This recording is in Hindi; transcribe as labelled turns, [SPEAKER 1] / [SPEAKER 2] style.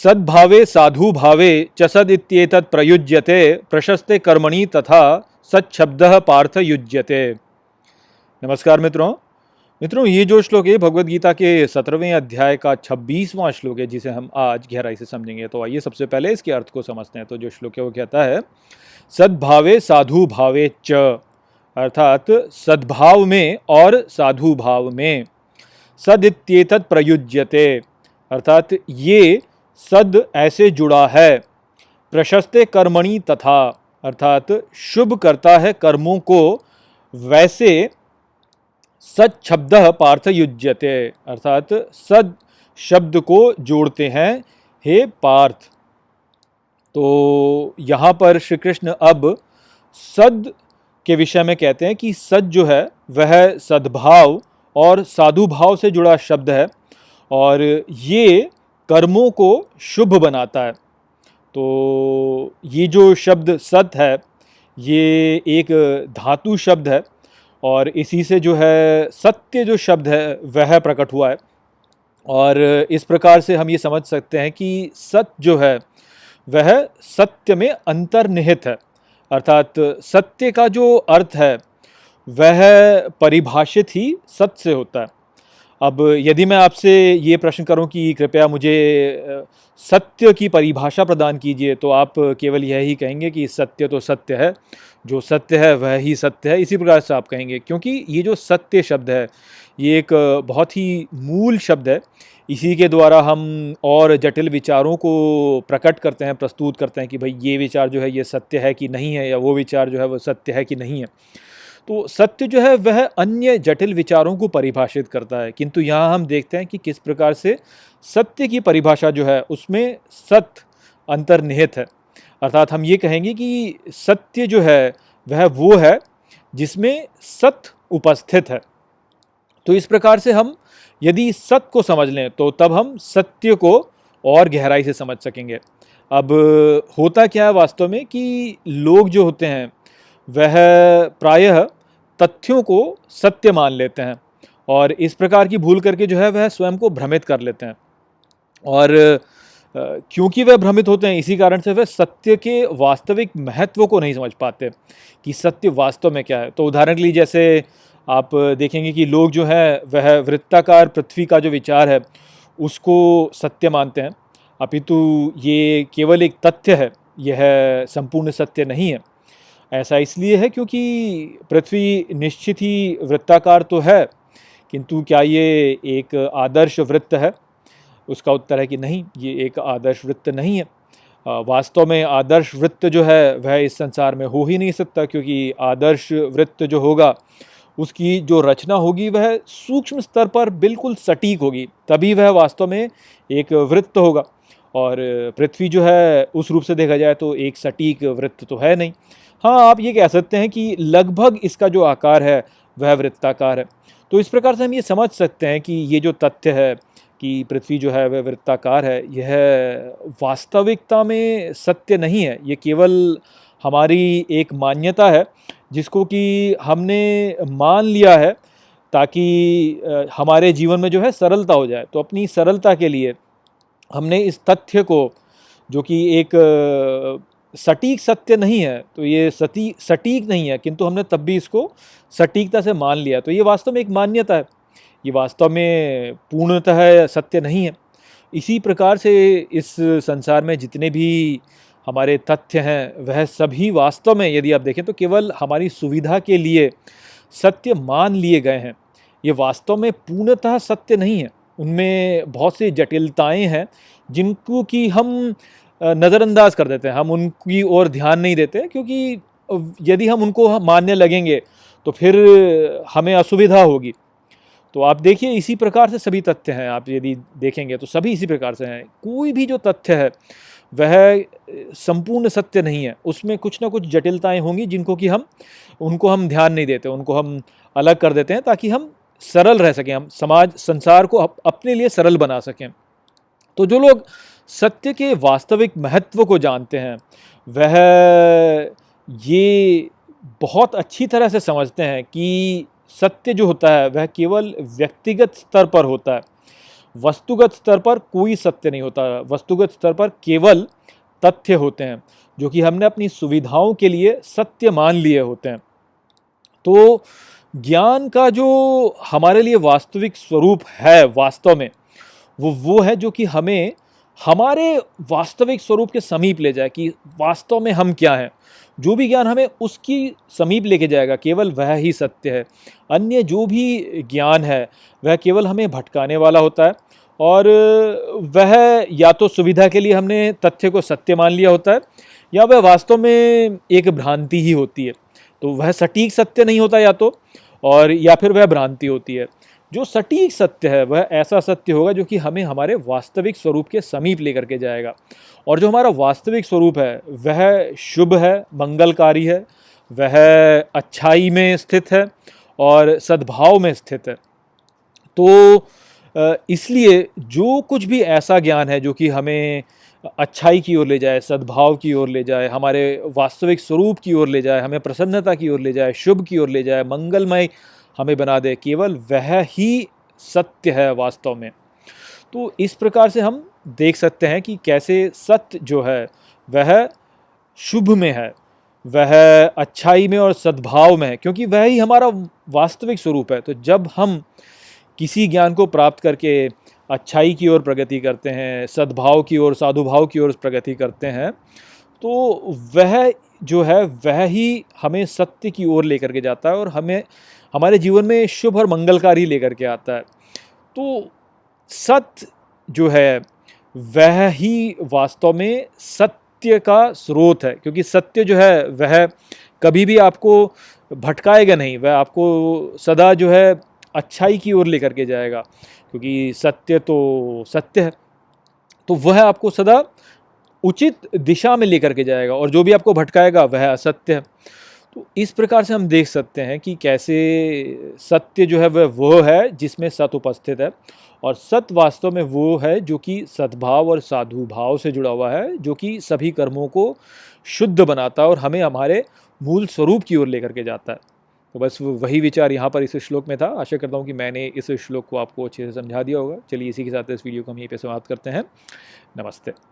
[SPEAKER 1] सद्भावे साधु भावे च सद इत्येतत् प्रयुज्यते प्रशस्ते कर्मणि तथा सच्छब्दः पार्थ युज्यते। नमस्कार मित्रों। ये जो श्लोक है भगवद गीता के 17वें अध्याय का 26वां श्लोक है, जिसे हम आज गहराई से समझेंगे। तो आइए सबसे पहले इसके अर्थ को समझते हैं। तो जो श्लोक है वो कहता है, सद्भावे साधु भावे च, अर्थात सद्भाव में और साधु भाव में, सद इत्येतत् प्रयुज्यते, अर्थात ये सद ऐसे जुड़ा है, प्रशस्ते कर्मणि तथा, अर्थात शुभ करता है कर्मों को, वैसे सद शब्द पार्थ युज्यते, अर्थात सद शब्द को जोड़ते हैं हे पार्थ। तो यहाँ पर श्री कृष्ण अब सद के विषय में कहते हैं कि सद जो है वह सद्भाव और साधु भाव से जुड़ा शब्द है और ये कर्मों को शुभ बनाता है। तो ये जो शब्द सत है ये एक धातु शब्द है और इसी से जो है सत्य जो शब्द है वह प्रकट हुआ है। और इस प्रकार से हम ये समझ सकते हैं कि सत जो है वह सत्य में अंतर्निहित है, अर्थात सत्य का जो अर्थ है वह परिभाषित ही सत से होता है। अब यदि मैं आपसे ये प्रश्न करूं कि कृपया मुझे सत्य की परिभाषा प्रदान कीजिए, तो आप केवल यह ही कहेंगे कि सत्य तो सत्य है, जो सत्य है वह ही सत्य है, इसी प्रकार से आप कहेंगे। क्योंकि ये जो सत्य शब्द है ये एक बहुत ही मूल शब्द है। इसी के द्वारा हम और जटिल विचारों को प्रकट करते हैं, प्रस्तुत करते हैं कि भाई ये विचार जो है ये सत्य है कि नहीं है, या वो विचार जो है वो सत्य है कि नहीं है। तो सत्य जो है वह अन्य जटिल विचारों को परिभाषित करता है, किंतु यहाँ हम देखते हैं कि किस प्रकार से सत्य की परिभाषा जो है उसमें सत अंतर्निहित है। अर्थात हम ये कहेंगे कि सत्य जो है वह वो है जिसमें सत उपस्थित है। तो इस प्रकार से हम यदि सत को समझ लें तो तब हम सत्य को और गहराई से समझ सकेंगे। अब होता क्या है वास्तव में कि लोग जो होते हैं वह प्रायः तथ्यों को सत्य मान लेते हैं और इस प्रकार की भूल करके जो है वह स्वयं को भ्रमित कर लेते हैं। और क्योंकि वह भ्रमित होते हैं इसी कारण से वह सत्य के वास्तविक महत्व को नहीं समझ पाते कि सत्य वास्तव में क्या है। तो उदाहरण के लिए जैसे आप देखेंगे कि लोग जो है वह वृत्ताकार पृथ्वी का जो विचार है उसको सत्य मानते हैं, अपितु ये केवल एक तथ्य है, यह संपूर्ण सत्य नहीं है। ऐसा इसलिए है क्योंकि पृथ्वी निश्चित ही वृत्ताकार तो है, किंतु क्या ये एक आदर्श वृत्त है? उसका उत्तर है कि नहीं, ये एक आदर्श वृत्त नहीं है। वास्तव में आदर्श वृत्त जो है वह इस संसार में हो ही नहीं सकता, क्योंकि आदर्श वृत्त जो होगा उसकी जो रचना होगी वह सूक्ष्म स्तर पर बिल्कुल सटीक होगी, तभी वह वास्तव में एक वृत्त होगा। और पृथ्वी जो है उस रूप से देखा जाए तो एक सटीक वृत्त तो है नहीं। हाँ, आप ये कह सकते हैं कि लगभग इसका जो आकार है वह वृत्ताकार है। तो इस प्रकार से हम ये समझ सकते हैं कि ये जो तथ्य है कि पृथ्वी जो है वह वृत्ताकार है, यह वास्तविकता में सत्य नहीं है। ये केवल हमारी एक मान्यता है जिसको कि हमने मान लिया है ताकि हमारे जीवन में जो है सरलता हो जाए। तो अपनी सरलता के लिए हमने इस तथ्य को, जो कि एक सटीक सत्य नहीं है, तो ये सटीक नहीं है, किंतु हमने तब भी इसको सटीकता से मान लिया। तो ये वास्तव में एक मान्यता है, ये वास्तव में पूर्णतः सत्य नहीं है। इसी प्रकार से इस संसार में जितने भी हमारे तथ्य हैं वह सभी वास्तव में यदि आप देखें तो केवल हमारी सुविधा के लिए सत्य मान लिए गए हैं। ये वास्तव में पूर्णतः सत्य नहीं है, उनमें बहुत सी जटिलताएं हैं जिनको कि हम नज़रअंदाज कर देते हैं, हम उनकी ओर ध्यान नहीं देते, क्योंकि यदि हम उनको मानने लगेंगे तो फिर हमें असुविधा होगी। तो आप देखिए इसी प्रकार से सभी तथ्य हैं, आप यदि देखेंगे तो सभी इसी प्रकार से हैं। कोई भी जो तथ्य है वह संपूर्ण सत्य नहीं है, उसमें कुछ ना कुछ जटिलताएं होंगी जिनको कि उनको हम ध्यान नहीं देते, उनको हम अलग कर देते हैं ताकि हम सरल रह सकें, हम समाज संसार को अपने लिए सरल बना सकें। तो जो लोग सत्य के वास्तविक महत्व को जानते हैं वह ये बहुत अच्छी तरह से समझते हैं कि सत्य जो होता है वह केवल व्यक्तिगत स्तर पर होता है, वस्तुगत स्तर पर कोई सत्य नहीं होता, वस्तुगत स्तर पर केवल तथ्य होते हैं जो कि हमने अपनी सुविधाओं के लिए सत्य मान लिए होते हैं। तो ज्ञान का जो हमारे लिए वास्तविक स्वरूप है वास्तव में, वो है जो कि हमें हमारे वास्तविक स्वरूप के समीप ले जाए कि वास्तव में हम क्या हैं। जो भी ज्ञान हमें उसकी समीप लेके जाएगा, केवल वह ही सत्य है। अन्य जो भी ज्ञान है वह केवल हमें भटकाने वाला होता है, और वह या तो सुविधा के लिए हमने तथ्य को सत्य मान लिया होता है, या वह वास्तव में एक भ्रांति ही होती है। तो वह सटीक सत्य नहीं होता या तो, और या फिर वह भ्रांति होती है। जो सटीक सत्य है वह ऐसा सत्य होगा जो कि हमें हमारे वास्तविक स्वरूप के समीप लेकर के जाएगा। और जो हमारा वास्तविक स्वरूप है वह शुभ है, मंगलकारी है, वह अच्छाई में स्थित है और सद्भाव में स्थित है। तो इसलिए जो कुछ भी ऐसा ज्ञान है जो कि हमें अच्छाई की ओर ले जाए, सद्भाव की ओर ले जाए, हमारे वास्तविक स्वरूप की ओर ले जाए, हमें प्रसन्नता की ओर ले जाए, शुभ की ओर ले जाए, मंगलमय हमें बना दे, केवल वह ही सत्य है वास्तव में। तो इस प्रकार से हम देख सकते हैं कि कैसे सत्य जो है वह शुभ में है, वह अच्छाई में और सद्भाव में है, क्योंकि वह ही हमारा वास्तविक स्वरूप है। तो जब हम किसी ज्ञान को प्राप्त करके अच्छाई की ओर प्रगति करते हैं, सद्भाव की ओर, साधुभाव की ओर प्रगति करते हैं, तो वह जो है वह ही हमें सत्य की ओर लेकर के जाता है और हमें हमारे जीवन में शुभ और मंगलकारी लेकर के आता है। तो सत्य जो है वह ही वास्तव में सत्य का स्रोत है, क्योंकि सत्य जो है वह कभी भी आपको भटकाएगा नहीं, वह आपको सदा जो है अच्छाई की ओर लेकर के जाएगा, क्योंकि सत्य तो सत्य है। तो वह आपको सदा उचित दिशा में लेकर के जाएगा, और जो भी आपको भटकाएगा वह असत्य है। तो इस प्रकार से हम देख सकते हैं कि कैसे सत्य जो है वह वो है जिसमें सत उपस्थित है, और सत वास्तव में वो है जो कि सद्भाव और साधुभाव से जुड़ा हुआ है, जो कि सभी कर्मों को शुद्ध बनाता है और हमें हमारे मूल स्वरूप की ओर लेकर के जाता है। तो बस वही विचार यहाँ पर इस श्लोक में था। आशा करता हूँ कि मैंने इस श्लोक को आपको अच्छे से समझा दिया होगा। चलिए इसी के साथ इस वीडियो को हम यहीं पे समाप्त करते हैं। नमस्ते।